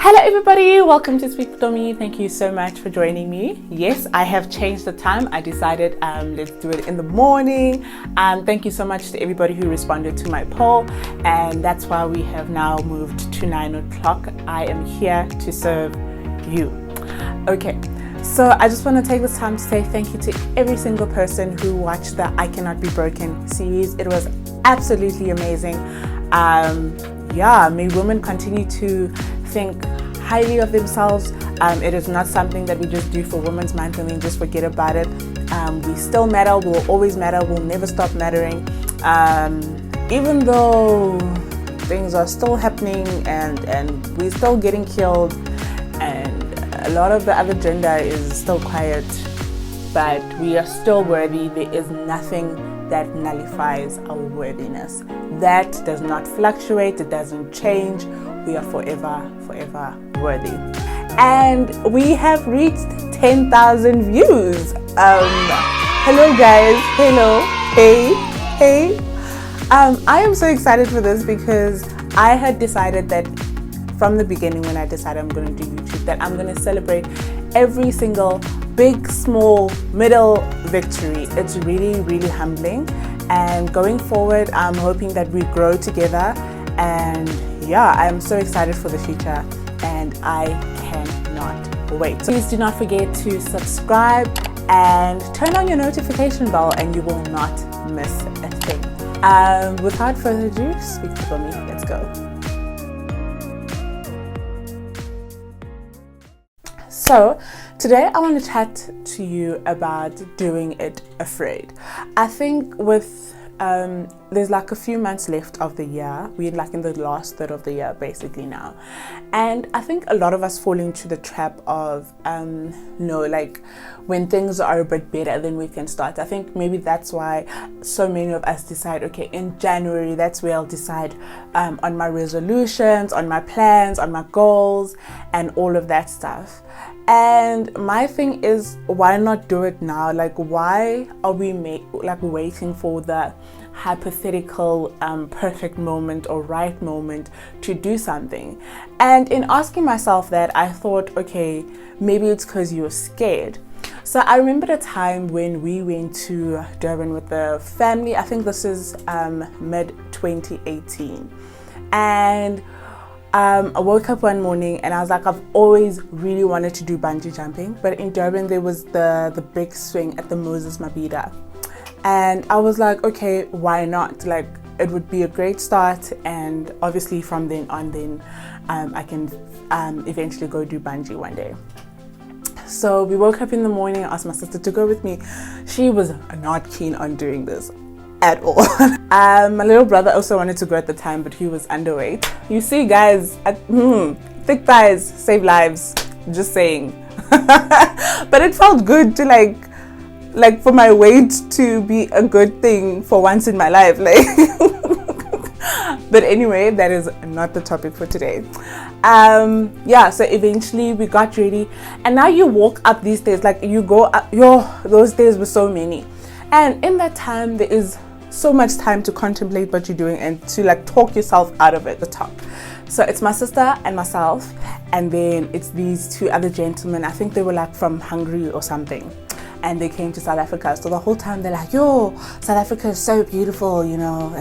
Hello everybody, welcome to speakvotomi. Thank you so much for joining me. Yes, I have changed the time. I decided let's do it in the morning. Thank you so much to everybody who responded to my poll, and that's why we have now moved to 9 o'clock. I am here to serve you. Okay, so I just want to take this time to say thank you to every single person who watched the I Cannot Be Broken series. It was absolutely amazing. May women continue to think highly of themselves. It is not something that we just do for Women's Month and then just forget about it. We still matter, we'll always matter, we'll never stop mattering. Even though things are still happening and we're still getting killed and a lot of the other gender is still quiet, but we are still worthy. There is nothing that nullifies our worthiness. That does not fluctuate, it doesn't change. We are forever worthy. And we have reached 10,000 views. Hello guys, hello, hey. I am so excited for this because I had decided that from the beginning when I decided I'm going to do YouTube that I'm going to celebrate every single big, small, middle victory. It's really humbling, and going forward I'm hoping that we grow together. And yeah, I'm so excited for the future and I cannot wait. Please do not forget to subscribe and turn on your notification bell and you will not miss a thing. Without further ado, speakvotomi, let's go. So today I want to chat to you about doing it afraid. I think with there's like a few months left of the year. We're like in the last third of the year basically now, and I think a lot of us fall into the trap of like when things are a bit better then we can start. I think maybe that's why so many of us decide, okay, in January that's where I'll decide on my resolutions, on my plans, on my goals and all of that stuff. And my thing is, why not do it now? Like, why are we waiting for the hypothetical perfect moment or right moment to do something? And in asking myself that, I thought, okay, maybe it's because you're scared. So I remember the time when we went to Durban with the family. I think this is mid 2018, and I woke up one morning and I was like, I've always really wanted to do bungee jumping, but in Durban there was the big swing at the Mosesmabhida, and I was like, okay, why not? Like, it would be a great start, and obviously from then on I can eventually go do bungee one day. So we woke up in the morning, I asked my sister to go with me. She was not keen on doing this at all. My little brother also wanted to go at the time, but he was underweight. You see guys, thick thighs save lives, just saying. But it felt good to like for my weight to be a good thing for once in my life, like. But anyway, that is not the topic for today. So eventually we got ready, and now you walk up these days, like you go up, those days were so many, and in that time there is so much time to contemplate what you're doing and to like talk yourself out of it, the top. So it's my sister and myself, and then it's these two other gentlemen. I think they were like from Hungary or something, and they came to South Africa. So the whole time they're like, yo, South Africa is so beautiful, you know.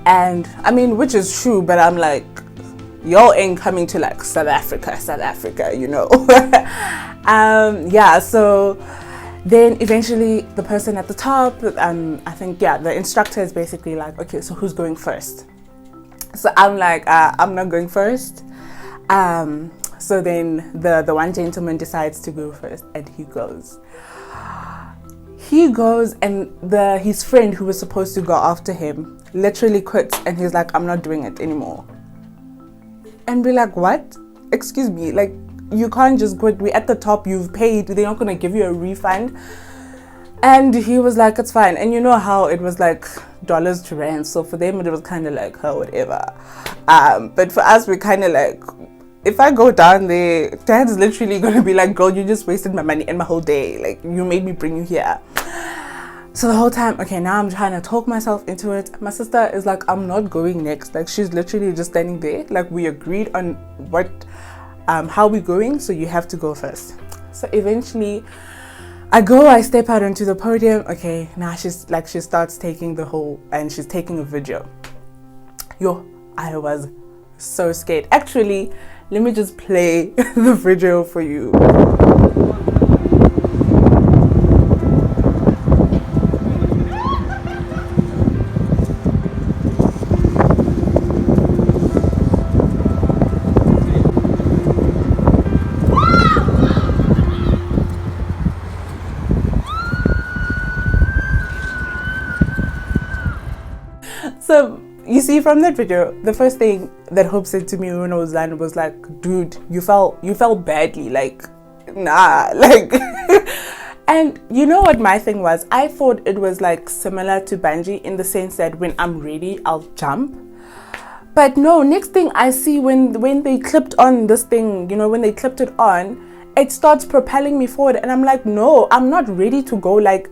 And I mean, which is true, but I'm like, y'all ain't coming to like South Africa, you know. So then eventually the person at the top, I think, the instructor is basically like, okay, so who's going first? So I'm like, I'm not going first. So then the one gentleman decides to go first, and he goes, and his friend who was supposed to go after him literally quits, and he's like, I'm not doing it anymore. And we're like, what? Excuse me, like, you can't just quit. We're at the top, you've paid, they're not gonna give you a refund. And he was like, it's fine. And you know how it was like dollars to rand, so for them it was kind of like, oh, whatever. But for us, we're kind of like, if I go down there, Dad's literally gonna be like, girl, you just wasted my money and my whole day, like, you made me bring you here. So the whole time, okay, now I'm trying to talk myself into it. My sister is like, I'm not going next. Like, she's literally just standing there. Like, we agreed on what how we going, so you have to go first. So eventually I step out onto the podium. Okay, now she starts taking the whole, and she's taking a video. I was so scared. Actually, let me just play the video for you. So you see, from that video, the first thing that Hope said to me when I was done was like, dude, you fell badly, like, nah, like. And you know what my thing was? I thought it was like similar to bungee in the sense that when I'm ready, I'll jump. But no, next thing I see, when they clipped on this thing, you know, when they clipped it on, it starts propelling me forward, and I'm like, no, I'm not ready to go. Like,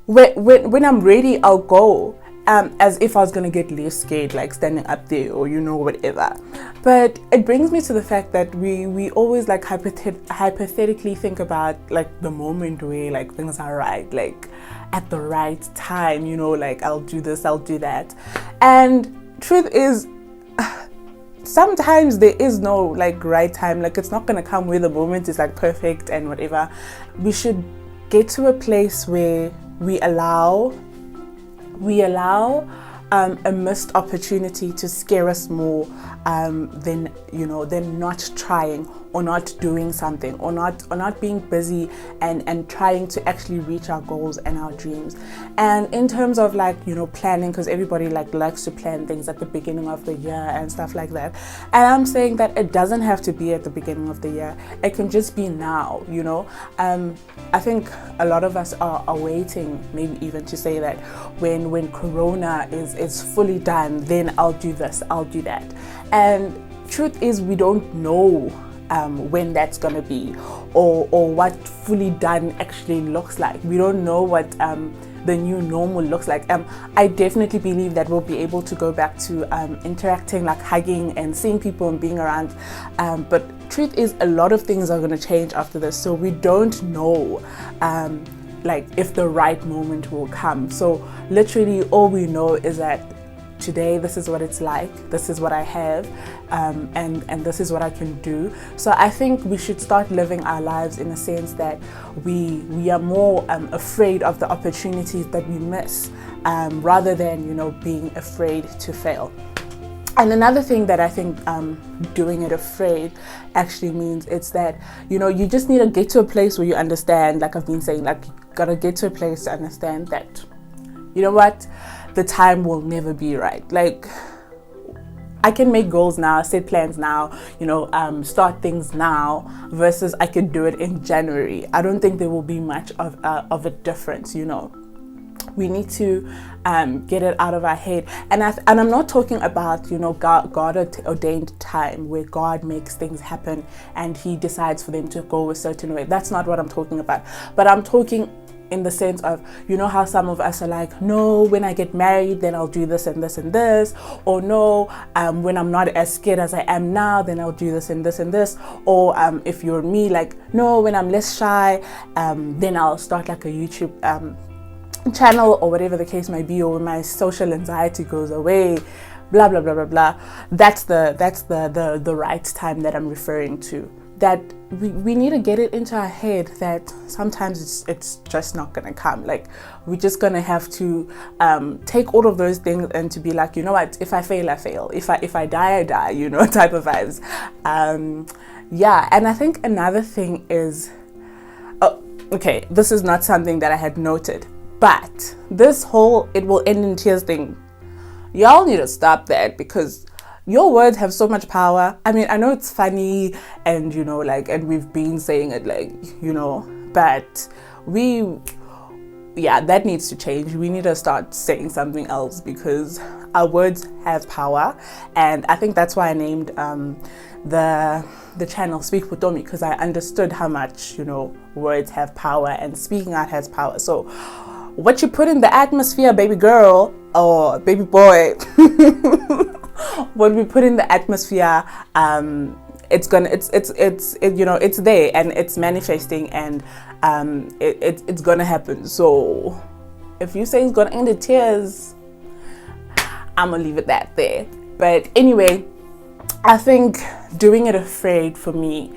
when I'm ready, I'll go. As if I was gonna get less scared, like standing up there, or you know, whatever. But it brings me to the fact that we always like hypothetically think about like the moment where like things are right, like at the right time, you know, like I'll do this, I'll do that. And truth is, sometimes there is no like right time. Like, it's not gonna come where the moment is like perfect and whatever. We should get to a place where we allow a missed opportunity to scare us more than not trying or not doing something, or not being busy and trying to actually reach our goals and our dreams. And in terms of like, you know, planning, because everybody like likes to plan things at the beginning of the year and stuff like that, and I'm saying that it doesn't have to be at the beginning of the year. It can just be now, you know. I think a lot of us are waiting, maybe even to say that when Corona is fully done, then I'll do this, I'll do that. And truth is, we don't know when that's gonna be, or what fully done actually looks like. We don't know what the new normal looks like. I definitely believe that we'll be able to go back to interacting, like hugging and seeing people and being around. But truth is, a lot of things are gonna change after this, so we don't know like if the right moment will come. So literally all we know is that today, this is what it's like, this is what I have, and this is what I can do. So I think we should start living our lives in a sense that we are more afraid of the opportunities that we miss, rather than, you know, being afraid to fail. And another thing that I think doing it afraid actually means, it's that, you know, you just need to get to a place where you understand, like I've been saying, like you gotta get to a place to understand that, you know what, the time will never be right. Like, I can make goals now, set plans now, you know, start things now, versus I could do it in January. I don't think there will be much of a difference, you know. We need to get it out of our head, and I'm not talking about, you know, God ordained time where God makes things happen and He decides for them to go a certain way. That's not what I'm talking about. But I'm talking in the sense of, you know, how some of us are like, no, when I get married, then I'll do this and this and this, or no, when I'm not as scared as I am now, then I'll do this and this and this, or if you're me, like, no, when I'm less shy, then I'll start like a YouTube channel, or whatever the case might be, or when my social anxiety goes away, blah blah blah blah blah. That's the right time that I'm referring to. That we need to get it into our head that sometimes it's just not gonna come. Like, we're just gonna have to take all of those things and to be like, you know what, if I fail, I fail. If I die, I die, you know, type of vibes. Yeah, and I think another thing is, okay, this is not something that I had noted, but this whole "it will end in tears" thing, y'all need to stop that, because your words have so much power. I mean, I know it's funny, and you know, like, and we've been saying it, like, you know, but that needs to change. We need to start saying something else, because our words have power. And I think that's why I named the channel Speakvotomi, because I understood how much, you know, words have power and speaking out has power. So what you put in the atmosphere, baby girl or baby boy, what we put in the atmosphere, it's you know, it's there and it's manifesting, and it's gonna happen. So if you say it's gonna end in tears, I'm gonna leave it that there. But anyway, I think doing it afraid for me,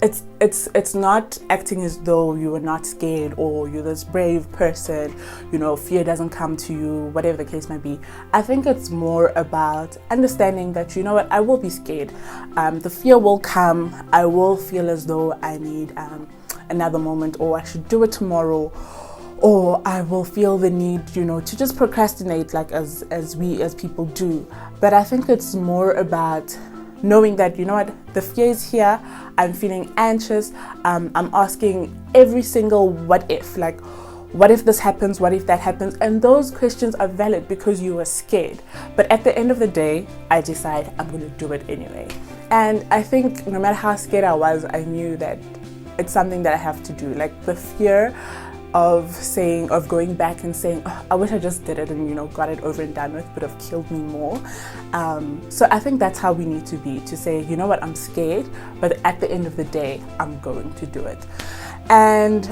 it's not acting as though you are not scared or you're this brave person, you know, fear doesn't come to you, whatever the case may be. I think it's more about understanding that, you know what, I will be scared. The fear will come. I will feel as though I need another moment, or I should do it tomorrow, or I will feel the need, you know, to just procrastinate, like as people do. But I think it's more about knowing that, you know what, the fear is here, I'm feeling anxious, I'm asking every single what if, like, what if this happens, what if that happens? And those questions are valid because you are scared. But at the end of the day, I decide I'm going to do it anyway. And I think no matter how scared I was, I knew that it's something that I have to do. Like the fear of going back and saying, oh, I wish I just did it and, you know, got it over and done with, would have killed me more. So I think that's how we need to be, to say, you know what, I'm scared, but at the end of the day, I'm going to do it. And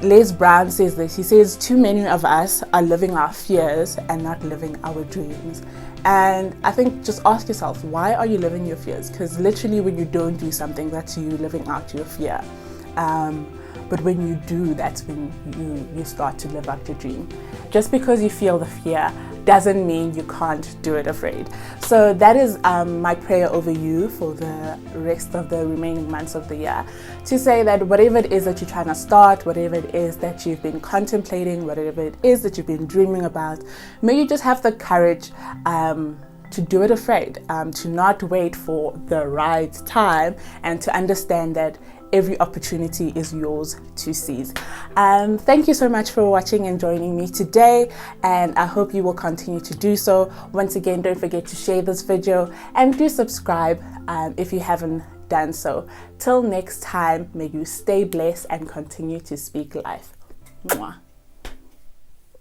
Les Brown says this. He says, too many of us are living our fears and not living our dreams. And I think just ask yourself, why are you living your fears? Because literally when you don't do something, that's you living out your fear. But when you do, that's when you start to live out your dream. Just because you feel the fear doesn't mean you can't do it afraid. So that is my prayer over you for the rest of the remaining months of the year, to say that whatever it is that you're trying to start, whatever it is that you've been contemplating, whatever it is that you've been dreaming about, may you just have the courage to do it afraid, to not wait for the right time, and to understand that every opportunity is yours to seize. Thank you so much for watching and joining me today, and I hope you will continue to do so. Once again, don't forget to share this video and do subscribe if you haven't done so. Till next time, may you stay blessed and continue to speak life. Mwah.